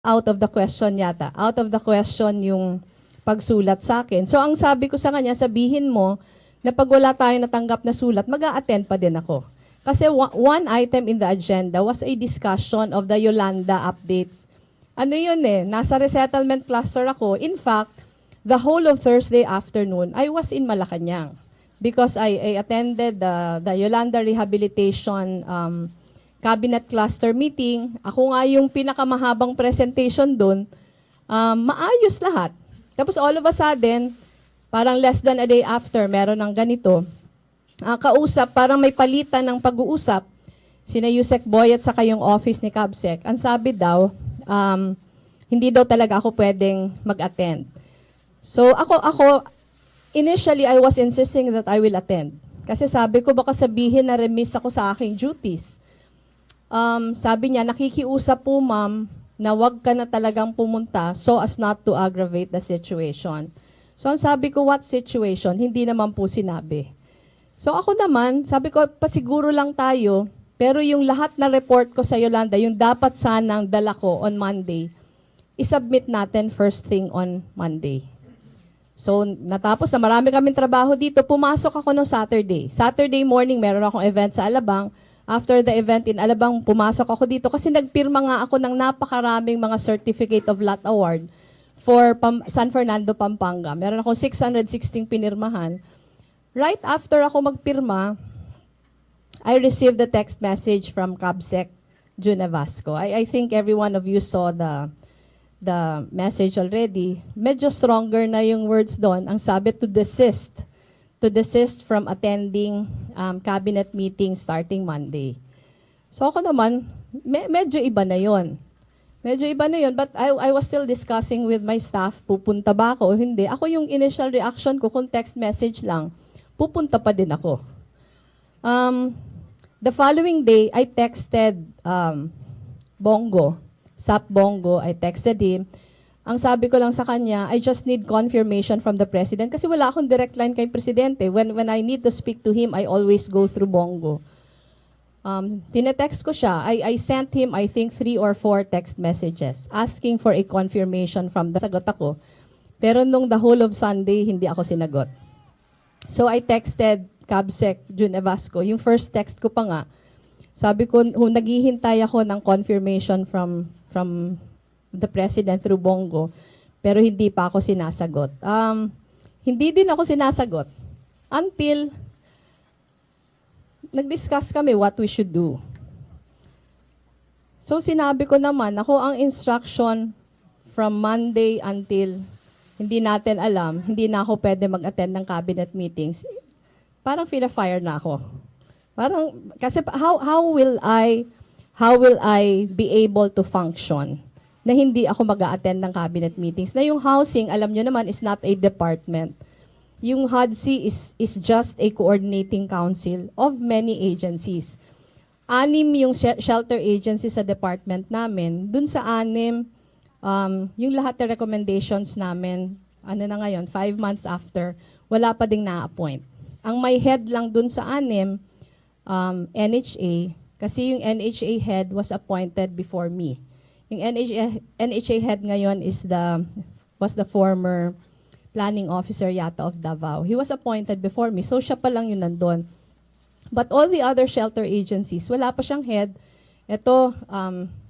out of the question yata. Out of the question yung pagsulat sa akin. So ang sabi ko sa kanya, sabihin mo na pag wala tayong natanggap na sulat, mag-a-attend pa din ako. Kasi one item in the agenda was a discussion of the Yolanda updates. Ano yun nasa resettlement cluster ako. In fact, the whole of Thursday afternoon, I was in Malacanang because I attended the Yolanda Rehabilitation Cabinet Cluster meeting. Ako nga yung pinakamahabang presentation doon. Maayos lahat. Tapos all of a sudden, parang less than a day after, meron ng ganito. Kausap, parang may palitan ng pag-uusap. Sina Yusek Boy at saka yung office ni Hudcc. Ang sabi daw, hindi daw talaga ako pwedeng mag-attend. So ako, initially I was insisting that I will attend. Kasi sabi ko baka sabihin na remiss ako sa aking duties. Sabi niya, nakikiusap po ma'am na wag ka na talagang pumunta so as not to aggravate the situation. So ang sabi ko, what situation? Hindi naman po sinabi. So ako naman, sabi ko, pasiguro lang tayo, pero yung lahat na report ko sa Yolanda, yung dapat sanang dala ko on Monday, isubmit natin first thing on Monday. So natapos na marami kaming trabaho dito, pumasok ako no Saturday. Saturday morning, meron akong event sa Alabang. After the event in Alabang, pumasok ako dito kasi nagpirma nga ako ng napakaraming mga Certificate of Lot Award for San Fernando, Pampanga. Meron akong 616 pinirmahan. Right after ako magpirma, I received a text message from Hudcc June Vasco. I think every one of you saw the message already. Medyo stronger na yung words doon. Ang sabi, to desist from attending cabinet meeting starting Monday. So ako naman, medyo iba na yon. Medyo iba na yun, but I was still discussing with my staff, pupunta ba ako o hindi. Ako yung initial reaction ko, kung text message lang, pupunta pa din ako. The following day, I texted Bongo, Sap Bongo, I texted him. Ang sabi ko lang sa kanya, I just need confirmation from the President kasi wala akong direct line kay Presidente. When I need to speak to him, I always go through Bongo. Tinetext ko siya. I sent him, I think, 3 or 4 text messages asking for a confirmation from the sagot ako. Pero nung the whole of Sunday, hindi ako sinagot. So I texted Hudcc June Vasco. Yung first text ko pa nga, sabi ko, naghihintay ako ng confirmation from the President through Bongo, pero hindi pa ako sinasagot. Hindi din ako sinasagot until nag-discuss kami what we should do. So sinabi ko naman, ako ang instruction from Monday until hindi natin alam, hindi na ako pwede mag-attend ng cabinet meetings. Parang feel-fire na ako. Parang, kasi how will I be able to function na hindi ako mag-a-attend ng cabinet meetings? Na yung housing, alam nyo naman, is not a department. Yung Hudcc is just a coordinating council of many agencies. 6 yung shelter agencies sa department namin. Dun sa 6, yung lahat ng recommendations namin, ano na ngayon, 5 months after, wala pa ding na-appoint. Ang may head lang dun sa 6, NHA, kasi yung NHA head was appointed before me. Yung NHA head ngayon was the former planning officer yata of Davao. He was appointed before me, so siya pa lang yun nandun. But all the other shelter agencies, wala pa siyang head. Ito,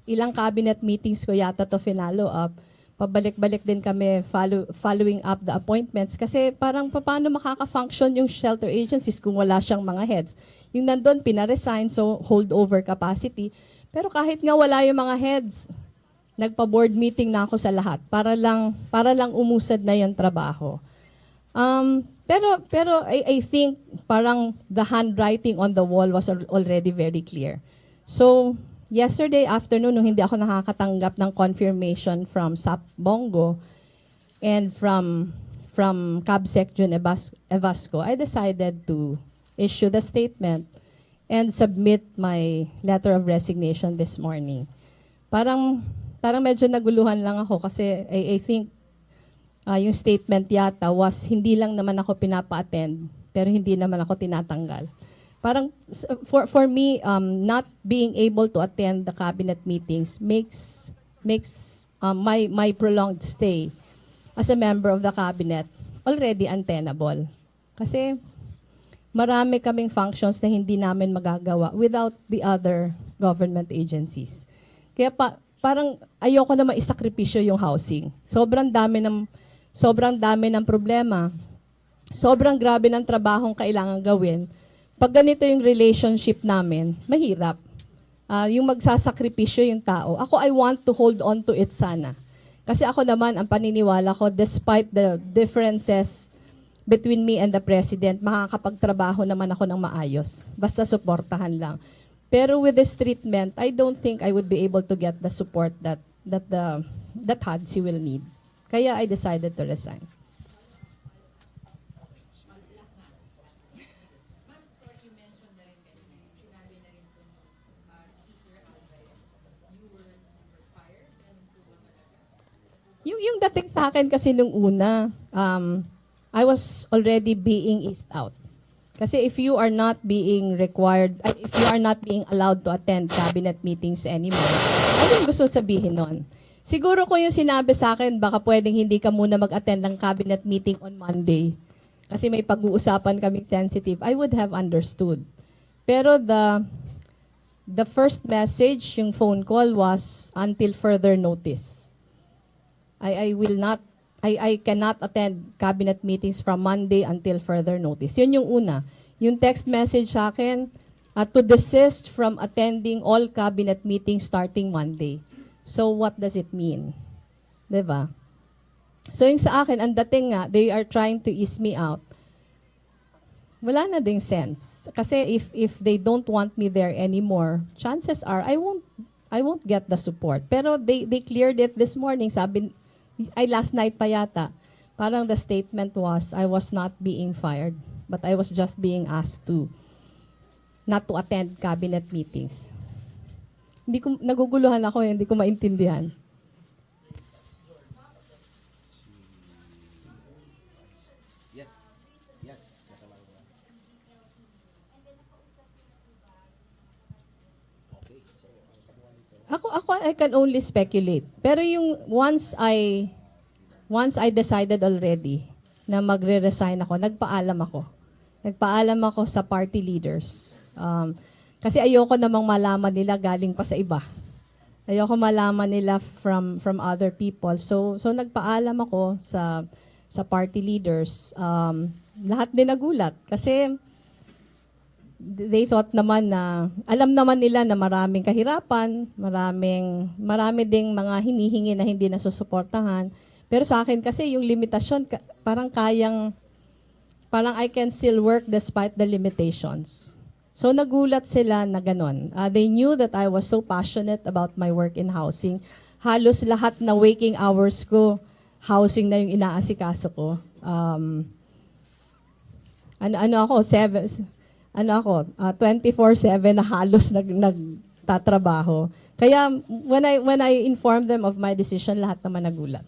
ilang cabinet meetings ko yata to finalo up. Pabalik-balik din kami following up the appointments kasi parang paano makaka-function yung shelter agencies kung wala siyang mga heads. Yung nandun, pina-resign, so holdover capacity. Pero kahit nga wala yung mga heads, nagpa-board meeting na ako sa lahat para lang umusad na yung trabaho. Pero I think parang the handwriting on the wall was already very clear. So, yesterday afternoon, nung hindi ako nakakatanggap ng confirmation from Sap Bongo and from Hudcc June Vasco, I decided to issue the statement and submit my letter of resignation this morning. Parang medyo naguluhan lang ako kasi I think yung statement yata was hindi lang naman ako pinapa-attend pero hindi naman ako tinatanggal. Parang for me, not being able to attend the cabinet meetings makes my prolonged stay as a member of the cabinet already untenable. Kasi marami kaming functions na hindi namin magagawa without the other government agencies. Kaya parang ayoko na maisakripisyo yung housing. Sobrang dami ng problema. Sobrang grabe ng trabahong kailangan gawin. Pag ganito yung relationship namin, mahirap. Yung magsasakripisyo yung tao. Ako, I want to hold on to it sana. Kasi ako naman, ang paniniwala ko, despite the differences between me and the President, makakapagtrabaho naman ako ng maayos. Basta suportahan lang. Pero with this treatment, I don't think I would be able to get the support that Hudcc will need. Kaya I decided to resign. Yung dating sa akin kasi nung una, I was already being eased out. Kasi if you are not being required, if you are not being allowed to attend cabinet meetings anymore, ano yung gusto sabihin nun? Siguro kung yung sinabi sa akin, baka pwedeng hindi ka muna mag-attend ng cabinet meeting on Monday. Kasi may pag-uusapan kaming sensitive, I would have understood. Pero the first message, yung phone call was until further notice. I cannot attend cabinet meetings from Monday until further notice. Yun yung una. Yung text message sa akin, to desist from attending all cabinet meetings starting Monday. So what does it mean? Diba? So yung sa akin, ang dating nga, they are trying to ease me out. Wala na ding sense. Kasi if they don't want me there anymore, chances are I won't get the support. Pero they cleared it this morning. Sabi, last night pa yata, parang the statement was, I was not being fired, but I was just being asked not to attend cabinet meetings. Naguguluhan ako, hindi ko maintindihan. Yes. Ako, I can only speculate. Pero yung once I decided already na magre-resign ako, nagpaalam ako sa party leaders. Kasi ayoko namang malaman nila galing pa sa iba. Ayoko malaman nila from other people. So nagpaalam ako sa party leaders. Lahat din nagulat kasi they thought naman na, alam naman nila na maraming kahirapan, marami ding mga hinihingi na hindi nasusuportahan. Pero sa akin kasi yung limitasyon, parang I can still work despite the limitations. So nagulat sila na ganun. They knew that I was so passionate about my work in housing. Halos lahat na waking hours ko, housing na yung inaasikaso ko. 24/7 na halos nagtatrabaho. Kaya when I informed them of my decision, lahat naman nagulat.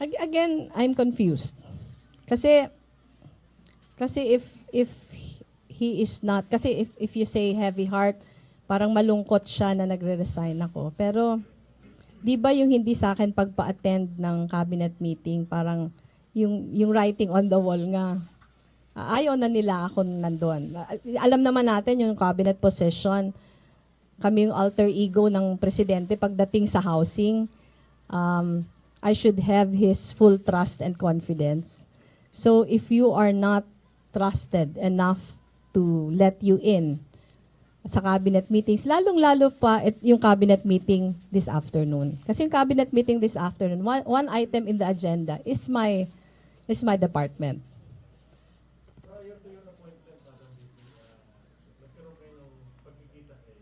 Again, I'm confused. Kasi if he is not, kasi if you say heavy heart, parang malungkot siya na nagre-resign ako. Pero di ba yung hindi sa akin pagpa-attend ng cabinet meeting, parang yung writing on the wall nga, ayaw na nila ako nandun. Alam naman natin yung cabinet position, kami yung alter ego ng presidente pagdating sa housing. I should have his full trust and confidence. So if you are not trusted enough to let you in sa cabinet meetings, lalong-lalo pa yung cabinet meeting this afternoon. Kasi yung cabinet meeting this afternoon, one item in the agenda is my department. Prior to your appointment, Madam Vicky, nagkaroon kayo ng pagkikita kay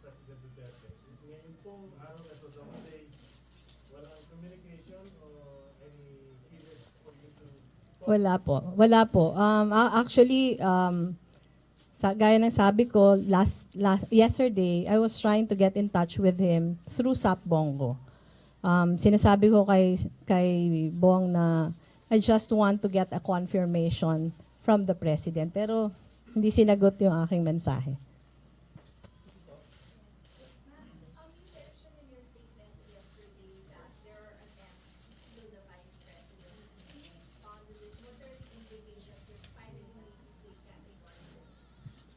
President Duterte. Ngayon pong araw na ito, Monday, walang communication or any feelings for you to... Wala po. Actually, gaya ng sabi ko, yesterday, I was trying to get in touch with him through Sap Bongo. Sinasabi ko kay Bong na I just want to get a confirmation from the President. Pero hindi sinagot yung aking mensahe.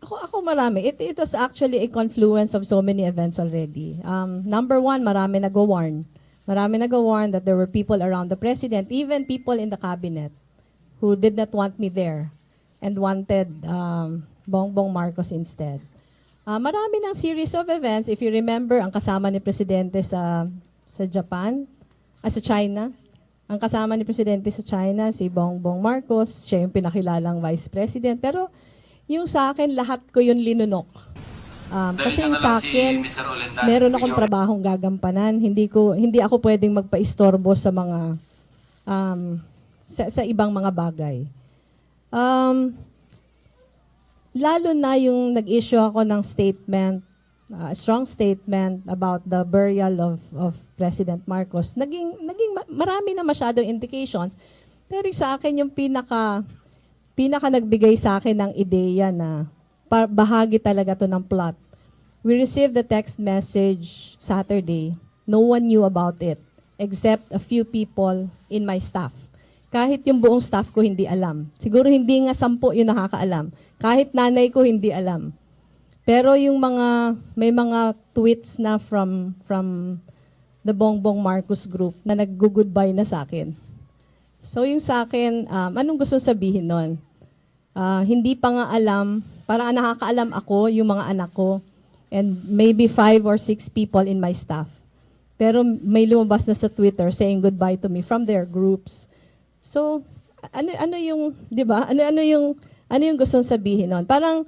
Ako marami. It was actually a confluence of so many events already. Number one, marami nag-warn. Marami nag-warn that there were people around the President, even people in the cabinet, who did not want me there and wanted Bongbong Marcos instead. Marami ng series of events. If you remember, ang kasama ni Presidente sa Japan, sa China. Ang kasama ni Presidente sa China, si Bongbong Marcos. Siya yung pinakilalang Vice President. Pero yung sa akin, lahat ko yun linunok. Kasi yung sa akin, meron akong trabahong gagampanan. Hindi ako pwedeng magpaistorbo sa mga sa ibang mga bagay. Lalo na yung nag-issue ako ng statement, strong statement about the burial of President Marcos. Naging marami na masyadong indications. Pero sa akin yung pinaka nagbigay sa akin ng ideya na bahagi talaga to ng plot. We received the text message Saturday. No one knew about it except a few people in my staff. Kahit yung buong staff ko hindi alam. Siguro hindi nga 10 yung nakakaalam. Kahit nanay ko hindi alam. Pero yung may mga tweets na from the Bongbong Marcos group na nag-goodbye na sa akin. So yung sa akin, anong gusto sabihin nun? Hindi pa nga alam, parang nakakaalam ako, yung mga anak ko, and maybe 5 or 6 people in my staff. Pero may lumabas na sa Twitter saying goodbye to me from their groups. So, ano yung, 'di ba? Ano yung gustong sabihin nun? Parang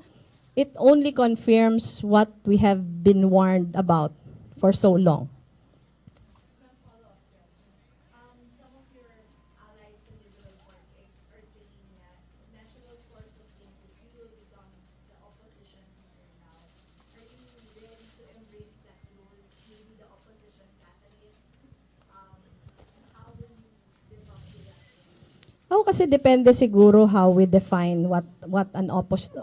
it only confirms what we have been warned about for so long. Kasi depende siguro how we define what an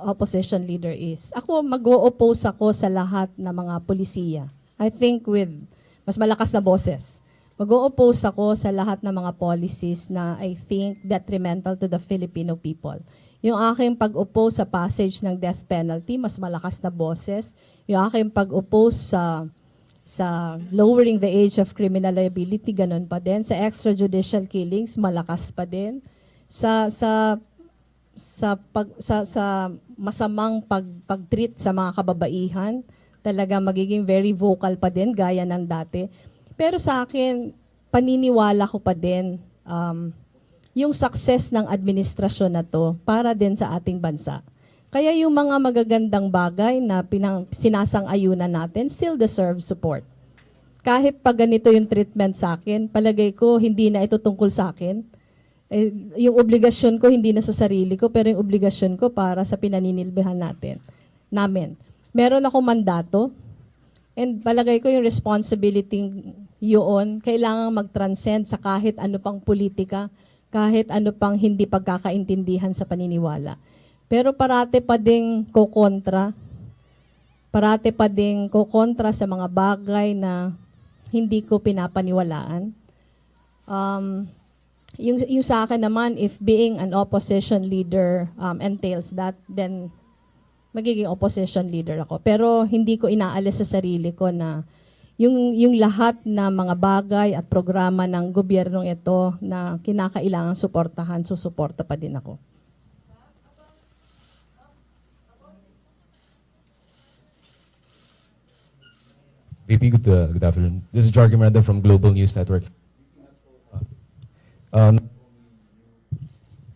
opposition leader is. Ako, mag-o-oppose ako sa lahat ng mga polisiya. I think with mas malakas na boses. Mag-o-oppose ako sa lahat ng mga policies na I think detrimental to the Filipino people. Yung aking pag-oppose sa passage ng death penalty, mas malakas na boses. Yung aking pag-oppose sa lowering the age of criminal liability, ganun pa din. Sa extrajudicial killings, malakas pa din. Sa masamang pag-treat sa mga kababaihan, talaga magiging very vocal pa din, gaya ng dati. Pero sa akin, paniniwala ko pa din yung success ng administrasyon na to para din sa ating bansa. Kaya yung mga magagandang bagay na sinasang-ayunan natin still deserve support. Kahit pag ganito yung treatment sa akin, palagay ko hindi na ito tungkol sa akin. Yung obligasyon ko hindi na sa sarili ko, pero yung obligasyon ko para sa pinaninilbihan namin. Meron akong mandato, and palagay ko yung responsibility yun, kailangan mag-transcend sa kahit ano pang politika, kahit ano pang hindi pagkakaintindihan sa paniniwala. Pero parate pa ding kokontra sa mga bagay na hindi ko pinapaniwalaan. Yung sa akin naman, if being an opposition leader entails that, then magiging opposition leader ako. Pero hindi ko inaalis sa sarili ko na yung lahat na mga bagay at programa ng gobyernong ito na kinakailangan suportahan, susuporta pa din ako. VP, good afternoon. This is Jiggy Manicad from Global News Network.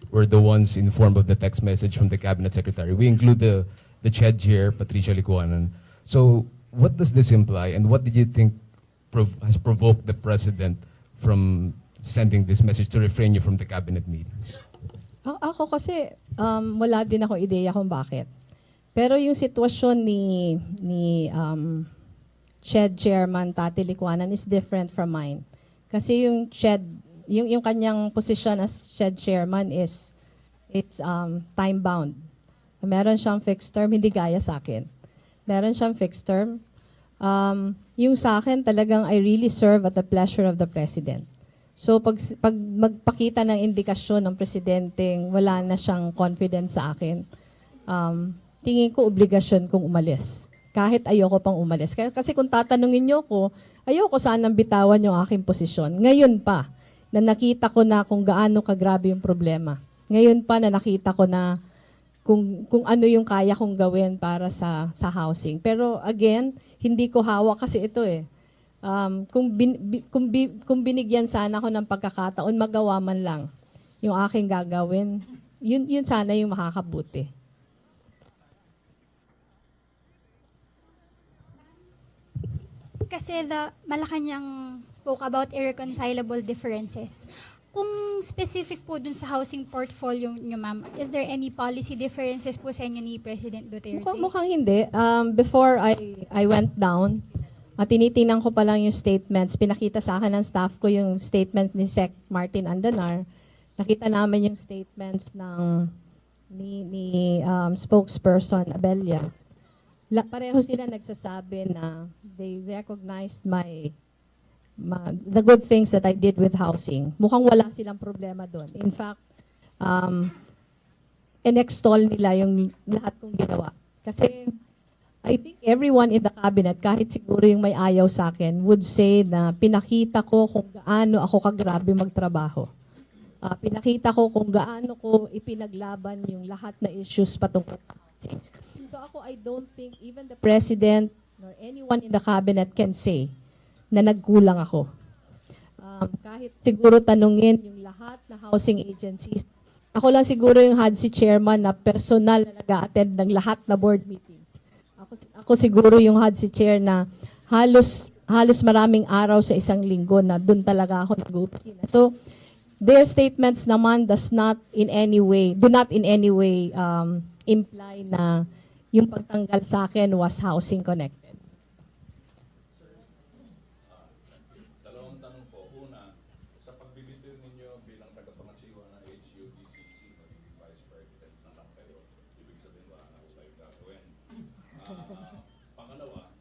We're the ones informed of the text message from the Cabinet Secretary. We include the CHED Chair, Patricia Licuanan. So what does this imply, and what did you think has provoked the President from sending this message to refrain you from the Cabinet meetings? Ako kasi, wala din ako ideya kung bakit. Pero yung sitwasyon ni CHED Chairman Tati Licuanan is different from mine. Kasi yung CHED, yung kanyang position as CHED Chairman is time bound. Meron siyang fixed term, hindi gaya sa akin. Meron siyang fixed term. Yung sa akin talagang I really serve at the pleasure of the President. So pag magpakita ng indikasyon ng presidenteng wala na siyang confidence sa akin, tingin ko obligasyon kong umalis. Kahit ayoko pang umalis. Kasi kung tatanungin niyo ko, ayoko sanang bitawan yung aking posisyon. Ngayon pa, na nakita ko na kung gaano kagrabe yung problema. Ngayon pa na nakita ko na kung ano yung kaya kong gawin para sa housing. Pero again, hindi ko hawak kasi ito eh. Kung binigyan sana ako ng pagkakataon, magawa man lang yung aking gagawin, yun sana yung makakabuti. Kasi Malacanang spoke about irreconcilable differences. Kung specific po dun sa housing portfolio nyo, ma'am, is there any policy differences po sa inyo ni President Duterte? Mukhang hindi. Before I went down, tinitingnan ko pa lang yung statements. Pinakita sa akin ng staff ko yung statements ni Sec. Martin Andanar. Nakita namin yung statements ni spokesperson Abella. Pareho sila nagsasabi na they recognized the good things that I did with housing. Mukhang wala silang problema doon. In fact, in-extol nila yung lahat kong ginawa. Kasi I think everyone in the cabinet, kahit siguro yung may ayaw sa akin, would say na pinakita ko kung gaano ako kagrabe magtrabaho. Pinakita ko kung gaano ko ipinaglaban yung lahat na issues patungkol sa housing. So ako, I don't think even the President nor anyone in the cabinet can say na nagkulang ako. Kahit siguro tanungin yung lahat na housing agencies, ako lang siguro yung Hudcc chairman na personal na nag-a-attend ng lahat na board meetings. Ako siguro yung Hudcc chair na halos maraming araw sa isang linggo na doon talaga ako nag-uusina. So their statements naman do not in any way imply na yung pagtanggal sa akin was housing connected. Dalawang tanong po. Una, sa pagbibitiw ninyo bilang tagapangasiwa ng HUDCC, Vice President na lang kayo, ibig sabihin wala na kayo gagawin. Pangalawa,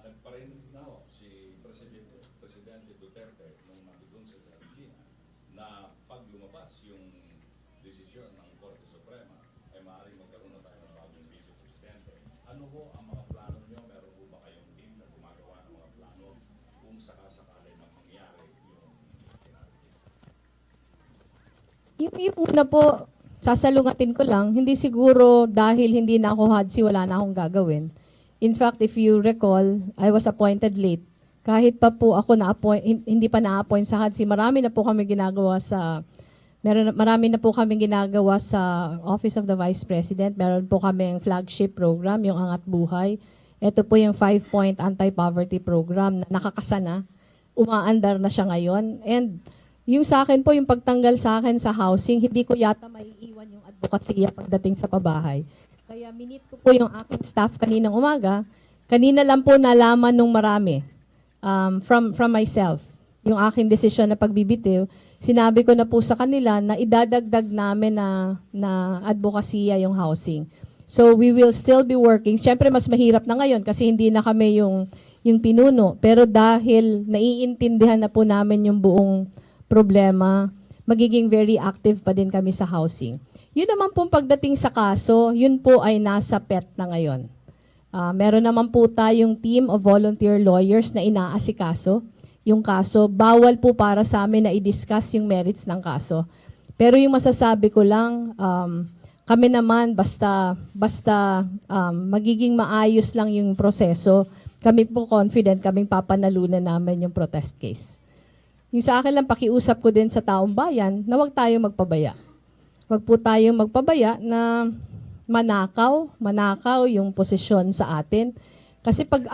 nagparin na si Presidente Duterte nung nandun sa Argentina na pag lumabas yung desisyon ng Korte Suprema ay maaaring magkaroon na tayo ng bagong Vice Presidente. Ano ho ang mga plano nyo? Meron ho ba kayong team na gumagawa ng mga plano kung sakasakali na mangyari Yung una po, sasalungatin ko lang, hindi siguro dahil hindi na ako Hudcc, wala na akong gagawin. In fact, if you recall, I was appointed late. Kahit pa po ako hindi pa na-appoint sa Hudcc, marami na po kami ginagawa sa Office of the Vice President. Meron po kaming flagship program, yung Angat Buhay. Ito po yung 5-point anti-poverty program na nakakasana. Umaandar na siya ngayon. And yung sa akin po, yung pagtanggal sa akin sa housing, hindi ko yata maiiwan yung advokasya pagdating sa pabahay. Kaya minute ko po yung aking staff kaninang umaga. Kanina lang po nalaman nung marami from myself yung aking desisyon na pagbibitiw. Sinabi ko na po sa kanila na idadagdag namin na advokasya yung housing. So we will still be working. Siyempre mas mahirap na ngayon kasi hindi na kami yung pinuno. Pero dahil naiintindihan na po namin yung buong problema, magiging very active pa din kami sa housing. Yun naman po pagdating sa kaso, yun po ay nasa PET na ngayon. Meron naman po tayong team of volunteer lawyers na inaasikaso yung kaso. Bawal po para sa amin na i-discuss yung merits ng kaso. Pero yung masasabi ko lang, kami naman basta magiging maayos lang yung proseso, kami po confident kaming papanalunan namin yung protest case. Yung sa akin lang pakiusap ko din sa taong bayan na huwag tayong magpabaya. Huwag po tayong magpabaya na manakaw yung posisyon sa atin. Kasi pag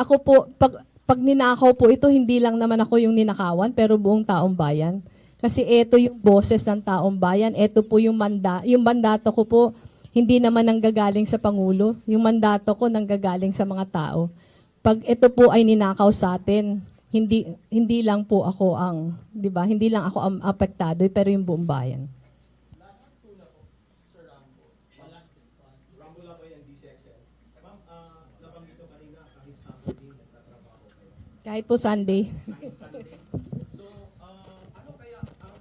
ninakaw po ito, hindi lang naman ako yung ninakawan, pero buong taong bayan. Kasi ito yung boses ng taong bayan, ito po yung mandato ko po, hindi naman nanggagaling sa Pangulo. Yung mandato ko nanggagaling sa mga tao. Pag ito po ay ninakaw sa atin, hindi lang po ako ang, 'di ba? Hindi lang ako ang apektado, pero yung buong bayan. Rambo lang ba yan, DCXL? Ma'am, nabanggit ko kanina kahit Saturday nagtatrabaho kayo. Kahit po Sunday. So, ano kaya ang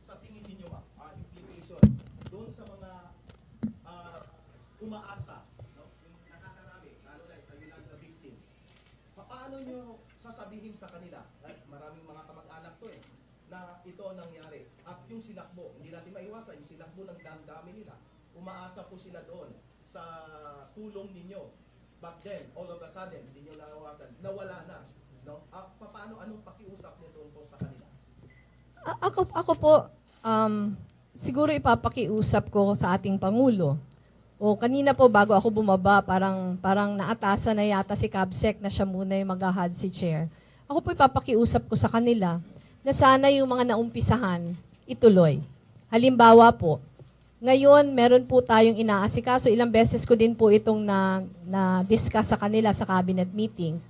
sa tingin ninyo ma'am, implication doon sa mga umaasa, no? Yung nakakarami, lalo na kayo lang na victim. Paano nyo sasabihin sa kanila, maraming mga kamag-anak to na ito nangyari. At yung sinakbo, hindi natin maiwasan, yung sinakbo ng damdami nila, umaasa po sila doon sa tulong ninyo. But then, all of a sudden, hindi nyo nawawasan, nawala na. No? Paano, anong pakiusap niyo doon po sa kanila? Ako po, siguro ipapakiusap ko sa ating Pangulo. O kanina po bago ako bumaba, parang naatasan na yata si Hudcc na siya muna yung mag-Hudcc chair. Ako po ipapakiusap ko sa kanila na sana yung mga naumpisahan ituloy. Halimbawa po, ngayon meron po tayong inaasikaso, ilang beses ko din po itong na-discuss sa kanila sa cabinet meetings,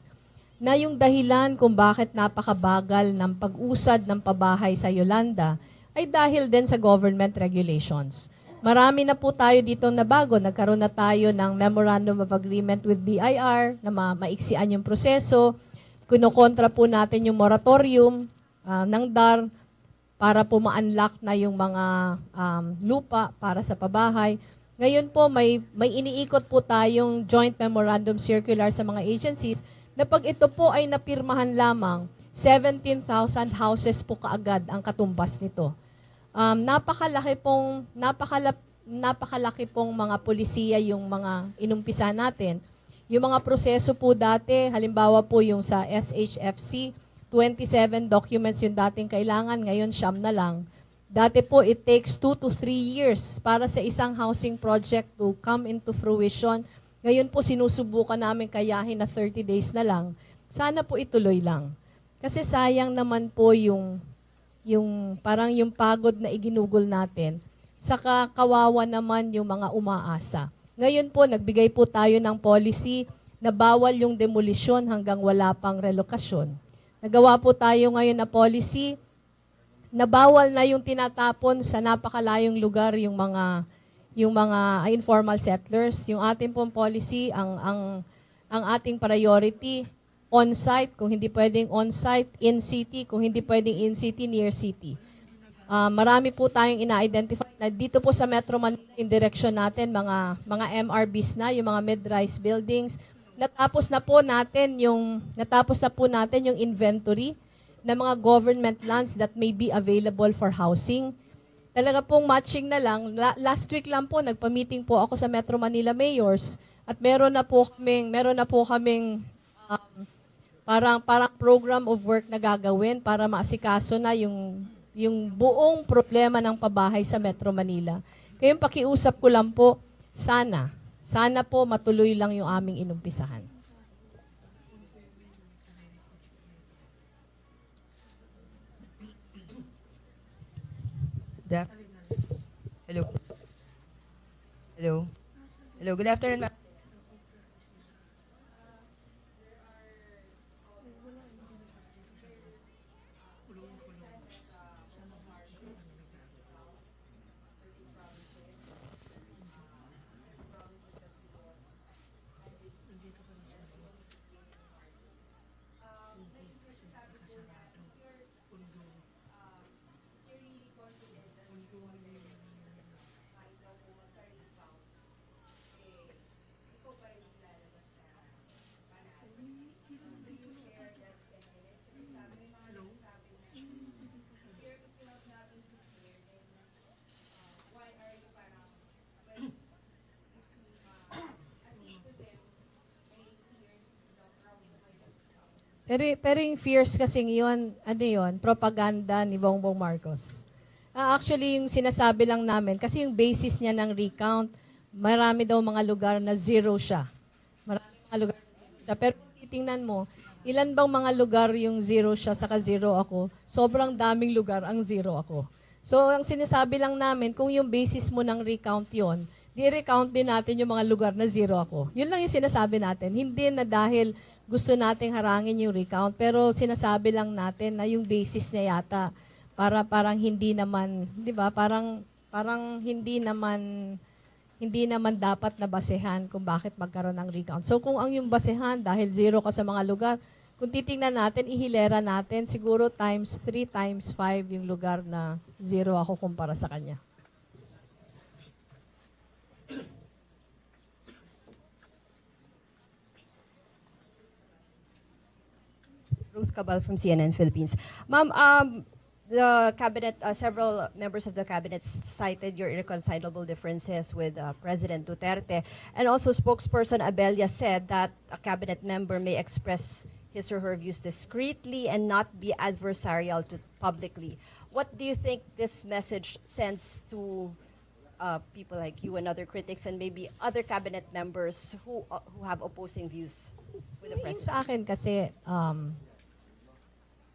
na yung dahilan kung bakit napakabagal ng pag-usad ng pabahay sa Yolanda ay dahil din sa government regulations. Marami na po tayo dito na bago. Nagkaroon na tayo ng Memorandum of Agreement with BIR na maiksian yung proseso. Kinokontra po natin yung moratorium ng DAR para po ma-unlock na yung mga lupa para sa pabahay. Ngayon po, may iniikot po tayong joint memorandum circular sa mga agencies na pag ito po ay napirmahan lamang, 17,000 houses po kaagad ang katumbas nito. Napakalaki pong mga polisiya yung mga inumpisa natin. Yung mga proseso po dati, halimbawa po yung sa SHFC, 27 documents yung dating kailangan, ngayon 9 na lang. Dati po, it takes 2 to 3 years para sa isang housing project to come into fruition. Ngayon po, sinusubukan namin kayahin na 30 days na lang. Sana po ituloy lang. Kasi sayang naman po yung parang yung pagod na iginugol natin. Saka kawawa naman yung mga umaasa. Ngayon po, nagbigay po tayo ng policy na bawal yung demolisyon hanggang wala pang relokasyon. Nagawa po tayo ngayon na policy na bawal na yung tinatapon sa napakalayong lugar yung mga informal settlers. Yung ating pong policy, ang ating priority, on-site, kung hindi pwedeng on-site, in-city, kung hindi pwedeng in-city, near city. Marami po tayong ina-identify na dito po sa Metro Manila, yung direction natin, mga MRBs na, yung mga mid-rise buildings. Natapos na po natin yung inventory ng mga government lands that may be available for housing. Talaga pong matching na lang. Last week lang po, nagpa-meeting po ako sa Metro Manila mayors at meron na po kaming parang program of work na gagawin para maasikaso na yung buong problema ng pabahay sa Metro Manila. Kaya yung pakiusap ko lang po, sana po matuloy lang yung aming inumpisahan. Hello. Hello. Hello. Good afternoon, ma'am. Pero yung fears kasing yun, propaganda ni Bongbong Marcos. Actually, yung sinasabi lang namin, kasi yung basis niya ng recount, marami daw mga lugar na zero siya. Marami mga lugar na zero siya. Pero titingnan mo, ilan bang mga lugar yung zero siya, saka zero ako? Sobrang daming lugar ang zero ako. So, ang sinasabi lang namin, kung yung basis mo ng recount yon, di-recount din natin yung mga lugar na zero ako. Yun lang yung sinasabi natin. Hindi na dahil gusto nating harangin yung recount, pero sinasabi lang natin na yung basis niya yata parang hindi naman, 'di ba? Parang hindi naman dapat na basehan kung bakit magkaroon ng recount. So kung ang yung basehan dahil zero ka sa mga lugar, kung titingnan natin, ihilera natin siguro times 3 times 5 yung lugar na zero ako kumpara sa kanya. Ruth Cabal from CNN Philippines. Ma'am, the cabinet, several members of the cabinet cited your irreconcilable differences with President Duterte, and also spokesperson Abella said that a cabinet member may express his or her views discreetly and not be adversarial to publicly. What do you think this message sends to people like you and other critics and maybe other cabinet members who have opposing views with the Yung president? sa akin kasi,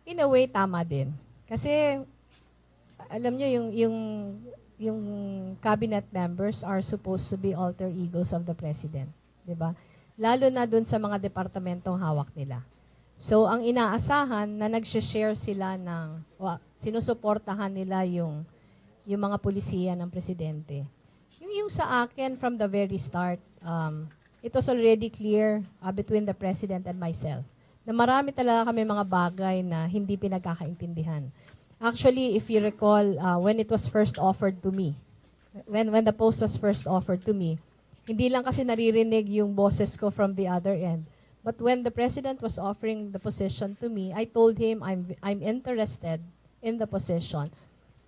in a way, tama din. Kasi, alam niyo, yung cabinet members are supposed to be alter egos of the president. Diba? Lalo na dun sa mga departamentong hawak nila. So, ang inaasahan na nag-share sila ng, sinusuportahan nila yung mga pulisiya ng presidente. Yung sa akin, from the very start, it was already clear between the president and myself na marami talaga kami mga bagay na hindi pinagkakaintindihan. Actually, if you recall, when it was first offered to me, when the post was first offered to me, hindi lang kasi naririnig yung boses ko from the other end. But when the president was offering the position to me, I told him I'm interested in the position.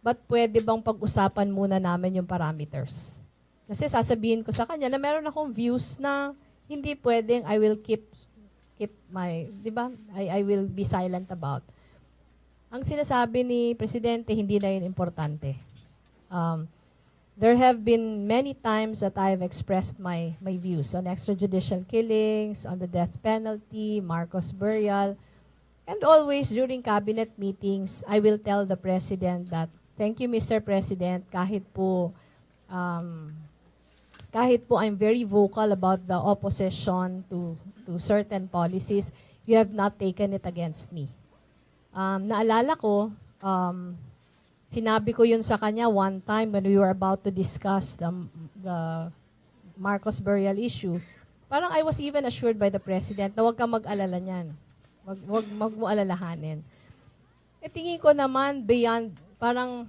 But pwede bang pag-usapan muna namin yung parameters? Kasi sasabihin ko sa kanya na meron akong views na hindi pwedeng I will keep my, di ba? I will be silent about. Ang sinasabi ni Presidente, hindi na yun importante. There have been many times that I have expressed my views on extrajudicial killings, on the death penalty, Marcos burial, and always during cabinet meetings, I will tell the President that, thank you, Mr. President, kahit po I'm very vocal about the opposition to certain policies, you have not taken it against me. Naalala ko, sinabi ko yun sa kanya one time when we were about to discuss the Marcos burial issue. Parang I was even assured by the President na huwag kang mag-alala niyan. Huwag mo alalahanin. E tingin ko naman beyond, parang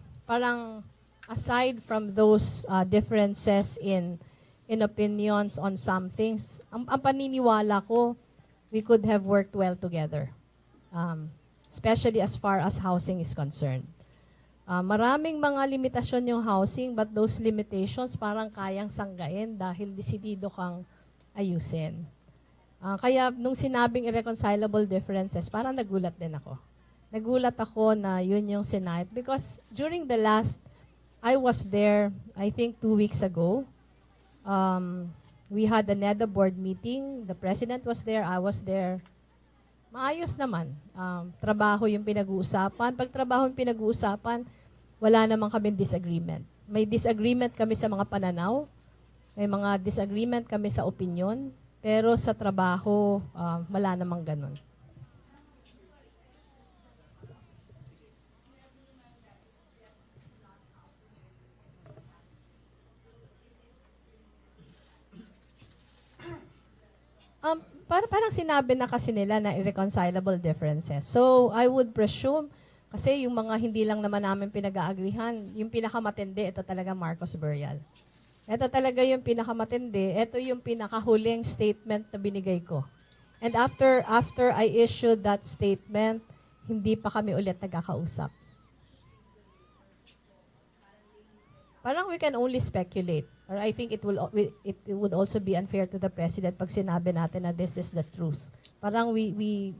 aside from those differences in opinions on some things, ang paniniwala ko, we could have worked well together. Especially as far as housing is concerned. Maraming mga limitasyon yung housing, but those limitations parang kayang sanggain dahil desidido kang ayusin. Kaya nung sinabing irreconcilable differences, parang nagulat din ako. Nagulat ako na yun yung Senate because during the last, I was there, I think 2 weeks ago. We had a NEDA board meeting. The President was there, I was there. Maayos naman. Trabaho yung pinag-uusapan. Pag trabaho yung pinag-uusapan, wala naman kami disagreement. May disagreement kami sa mga pananaw, may mga disagreement kami sa opinion, pero sa trabaho, wala namang ganun. Parang sinabi na kasi nila na irreconcilable differences. So, I would presume, kasi yung mga hindi lang naman namin pinag-aagrihan, yung pinakamatindi, ito talaga Marcos burial. Ito talaga yung pinakamatindi, ito yung pinakahuling statement na binigay ko. And after I issued that statement, hindi pa kami ulit nagkakausap. Parang we can only speculate. Or I think it would also be unfair to the President pag sinabi natin na this is the truth. Parang yun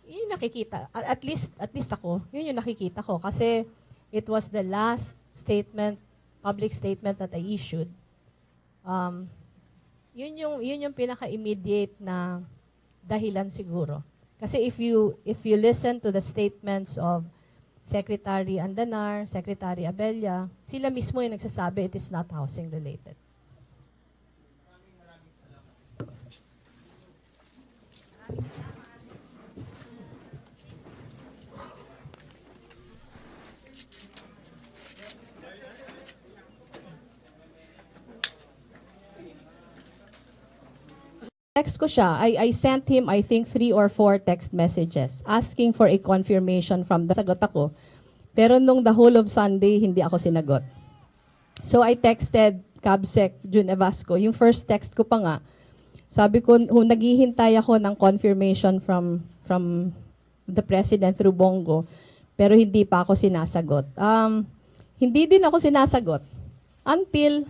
yung nakikita. At least ako, yun yung nakikita ko. Kasi it was the last statement, public statement that I issued. Yun yung pinaka-immediate na dahilan siguro. Kasi if you listen to the statements of Secretary Andanar, Secretary Abella, sila mismo yung nagsasabi it is not housing related. Text ko siya. I sent him, I think, 3 or 4 text messages asking for a confirmation from the sagot ako. Pero nung the whole of Sunday, hindi ako sinagot. So I texted Cabsec Jun Evasco. Yung first text ko pa nga, sabi ko, naghihintay ako ng confirmation from the President through Bongo, pero hindi pa ako sinasagot. Hindi din ako sinasagot until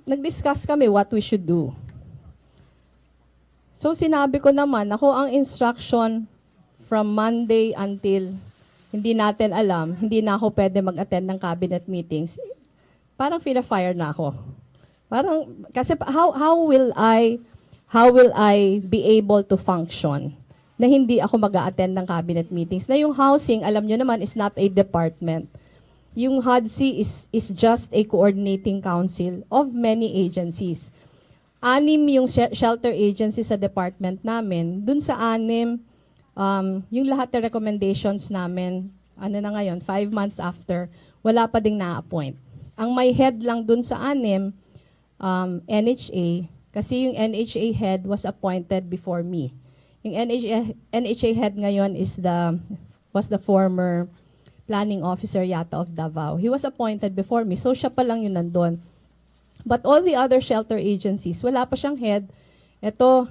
nag-discuss kami what we should do. So sinabi ko naman, ako ang instruction from Monday until hindi natin alam, hindi na ako pwede mag-attend ng cabinet meetings. Parang feel-fire na ako. Parang, kasi how will I be able to function na hindi ako mag-attend ng cabinet meetings? Na yung housing, alam nyo naman, is not a department. Yung Hudcc is just a coordinating council of many agencies. 6 yung shelter agencies sa department namin. Dun sa 6, yung lahat ng recommendations namin, ano na ngayon, 5 months after, wala pa ding na-appoint. Ang may head lang dun sa 6, NHA, kasi yung NHA head was appointed before me. Yung NHA head ngayon was the former planning officer yata of Davao. He was appointed before me, so siya pa lang yun nandun. But all the other shelter agencies, wala pa siyang head. Ito,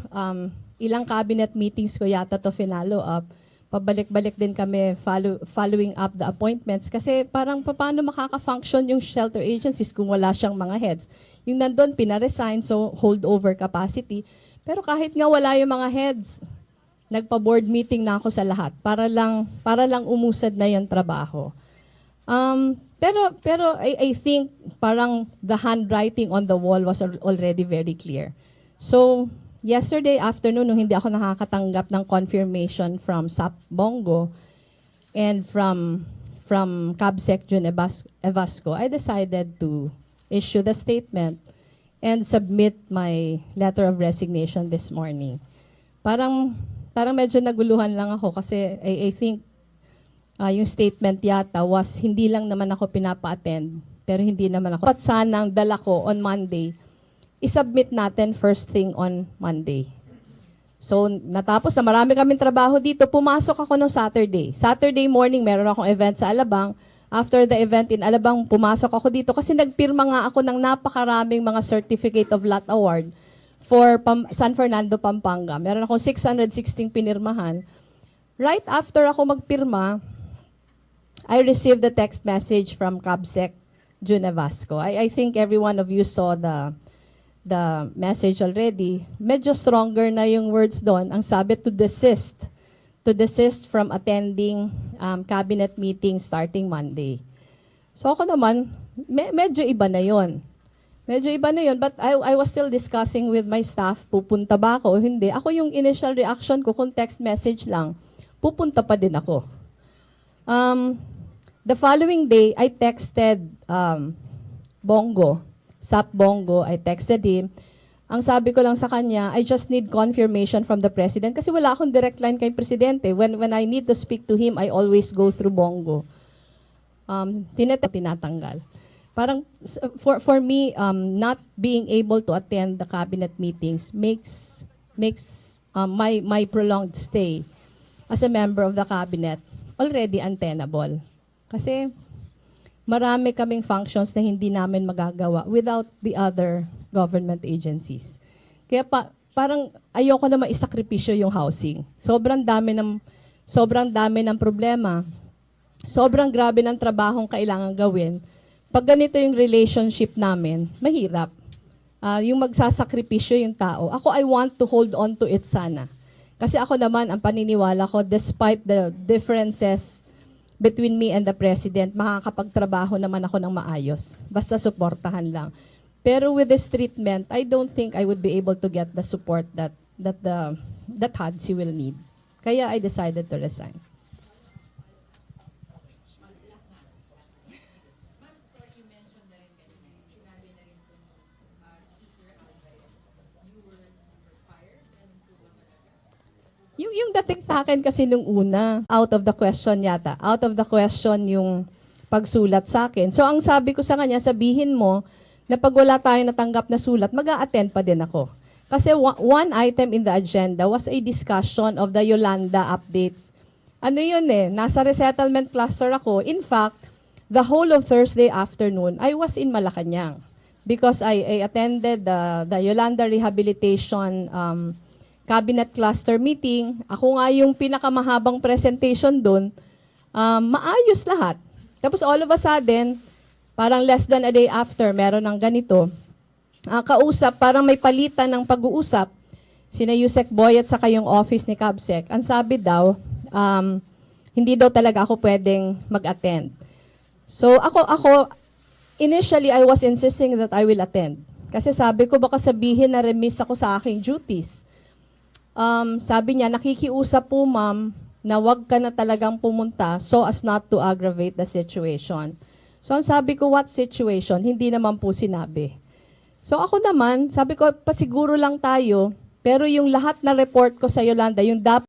ilang cabinet meetings ko yata to finalo up. Pabalik-balik din kami following up the appointments. Kasi parang paano makaka-function yung shelter agencies kung wala siyang mga heads. Yung nandun, pinaresign, so holdover capacity. Pero kahit nga wala yung mga heads, nagpa-board meeting na ako sa lahat para lang umusad na yung trabaho. Pero I think parang the handwriting on the wall was already very clear. So, yesterday afternoon, nung hindi ako nakakatanggap ng confirmation from SAP Bongo and from Cabsec Jun Evasco, I decided to issue the statement and submit my letter of resignation this morning. Parang medyo naguluhan lang ako kasi I think yung statement yata was hindi lang naman ako pinapa-attend, pero hindi naman ako. At sanang dala ko on Monday, isubmit natin first thing on Monday. So, natapos na marami kaming trabaho dito, pumasok ako no Saturday. Saturday morning, meron akong event sa Alabang. After the event in Alabang, pumasok ako dito kasi nagpirma nga ako ng napakaraming mga Certificate of Lot Award for San Fernando, Pampanga. Meron akong 616 pinirmahan. Right after ako magpirma, I received the text message from Cabsec Jun Evasco. I think every one of you saw the message already. Medyo stronger na yung words doon. Ang sabi, to desist from attending cabinet meeting starting Monday. So ako naman, medyo iba na yon. Medyo iba na yun, but I was still discussing with my staff, pupunta ba ako o hindi. Ako yung initial reaction ko, kung text message lang, pupunta pa din ako. The following day, I texted Bongo, SAP Bongo, I texted him. Ang sabi ko lang sa kanya, I just need confirmation from the President kasi wala akong direct line kay Presidente. When I need to speak to him, I always go through Bongo. Tinatanggal. Parang for me, not being able to attend the cabinet meetings makes my prolonged stay as a member of the cabinet already untenable. Kasi marami kaming functions na hindi namin magagawa without the other government agencies. Kaya parang ayoko na maisakripisyo yung housing. Sobrang dami ng problema. Sobrang grabe ng trabahong kailangan gawin. Pag ganito yung relationship namin, mahirap. Yung magsasakripisyo yung tao. Ako, I want to hold on to it sana. Kasi ako naman, ang paniniwala ko, despite the differences between me and the President, makakapagtrabaho naman ako ng maayos. Basta suportahan lang. Pero with this treatment, I don't think I would be able to get the support that Hudcc will need. Kaya I decided to resign. Yung dating sa akin kasi nung una, out of the question yata. Out of the question yung pagsulat sa akin. So ang sabi ko sa kanya, sabihin mo na pag wala tayong natanggap na sulat, mag-a-attend pa din ako. Kasi one item in the agenda was a discussion of the Yolanda updates. Ano yun nasa resettlement cluster ako. In fact, the whole of Thursday afternoon, I was in Malacanang because I attended the Yolanda Rehabilitation Cabinet Cluster meeting. Ako nga yung pinakamahabang presentation doon. Maayos lahat. Tapos all of a sudden, parang less than a day after, meron ng ganito. Kausap, parang may palitan ng pag-uusap, sina Yusek Boy at saka yung office ni Cabsec. Ang sabi daw, hindi daw talaga ako pwedeng mag-attend. So ako, initially I was insisting that I will attend. Kasi sabi ko baka sabihin na remiss ako sa aking duties. Sabi niya, nakikiusap po ma'am na wag ka na talagang pumunta so as not to aggravate the situation. So ang sabi ko, what situation? Hindi naman po sinabi. So ako naman, sabi ko, pasiguro lang tayo, pero yung lahat na report ko sa Yolanda, yung dapat